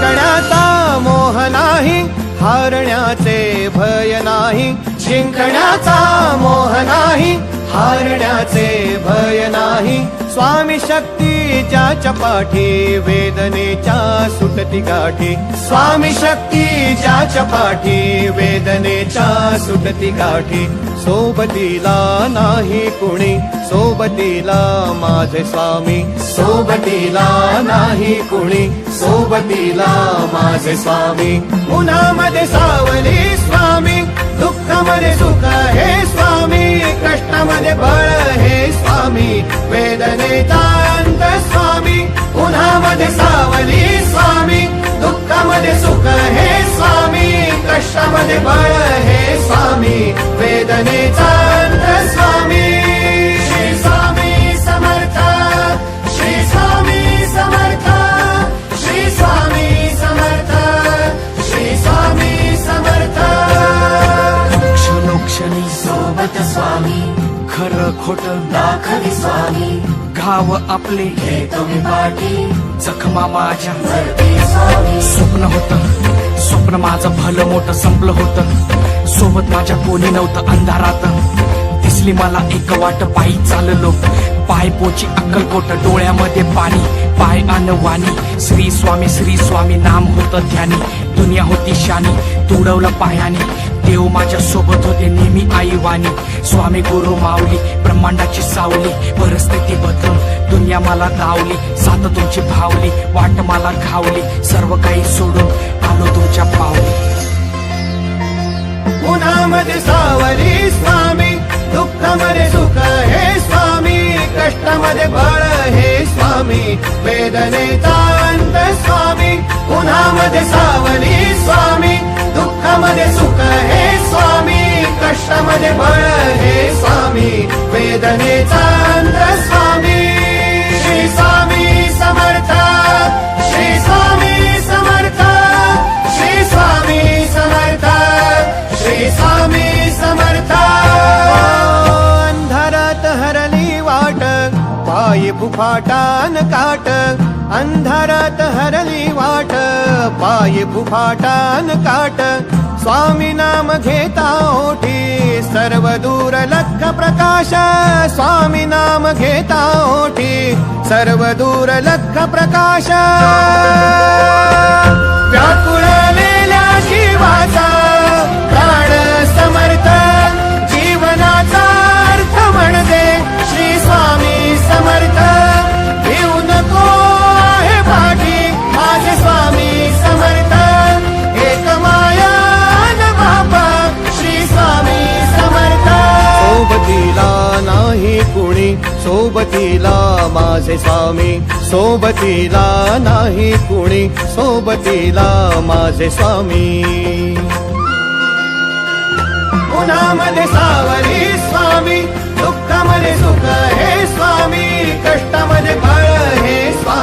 जिंकण्याचा मोह नाही, हारण्याचे भय नाही. जिंकण्याचा मोह नाही, हारण्याचे भय नाही. स्वामी शक्ती ज्याच्या पाठी, वेदनेच्या सुटती गाठी. स्वामी शक्ती ज्याच्या पाठी, वेदनेच्या सुटती गाठी. सोबतीला नाही कुणी, सोबतीला माझे स्वामी. सोबतीला नाही कुणी, सोबतीला माझे स्वामी. उन्हामध्ये सावली स्वामी, दुःखामध्ये सुख हे स्वामी. कष्टामध्ये बळ हे स्वामी, वेदनेचा अंत स्वामी. उन्हामध्ये सावली स्वामी, दुःखामध्ये सुख हे स्वामी. कष्टामध्ये बळ हे स्वामी, वेदनेचा अंत स्वामी. श्री स्वामी समर्थ, श्री स्वामी समर्थ, श्री स्वामी समर्थ, श्री स्वामी समर्थ. क्षणोक्षणी सोबत स्वामी, खरं खोट दाखवी स्वामी. घाव आपले हे तुम्ही पाठी, जखमा माझ्या भरती स्वामी. स्वप्न होतं, स्वप्न माझं भलं मोठं संपलं होतं. सोबत माझ्या कोणी नव्हतं अंधारात. दिसली मला एक वाट, पायी चाललो पाय पोची अक्कलकोट. डोळ्यामध्ये पाणी, पाय अनवाणी. श्री स्वामी नाम होतं ध्यानी. दुनिया होती शानी, तुडवलं पायानी. देव माझ्या सोबत होते नेहमी आईवानी. स्वामी गुरु माऊली, ब्रह्मांडाची सावली. परिस्थिती बदलून दुनिया मला धावली. साथ तुमची भावली, वाट मला घावली. सर्व काही सोडून आलो तुमच्या पावली. उन्हामध्ये सावली स्वामी, दुःखामध्ये सुख हे स्वामी. कष्टामध्ये बळ हे स्वामी, वेदनेचा अंत स्वामी. उन्हामध्ये सावली स्वामी, दुःखामध्ये सुख हे स्वामी. कष्टामध्ये बळ हे स्वामी, वेदनेचा अंत स्वामी. श्री स्वामी समर्थ, श्री स्वामी समर्थ, श्री स्वामी समर्थ, श्री स्वामी समर्थ. अंधारात हरली वाट, पायी फुफाटान काट. अंधारात हरली वाट, पायी फुफाटान काट. स्वामी नाम घेता ओठी, सर्व दूर लख प्रकाश. स्वामी नाम घेता ओठी, सर्व दूर लख प्रकाश. व्याकुळलेल्या जीवाचा प्राण समर्थ, जीवनाचा अर्थ म्हणजे श्री स्वामी समर्थ. घेऊ नको आहे पाठी, माझे स्वामी समर्थ. एक माया न बापा, श्री स्वामी समर्थ. सोबतीला नाही कुणी, सोबतीला माझे स्वामी. सोबतीला नाही कुणी, सोबतीला माझे स्वामी. उन्हामध्ये सावली स्वामी, दुःखामध्ये सुख हे स्वामी. कष्टामध्ये बळ हे स्वामी.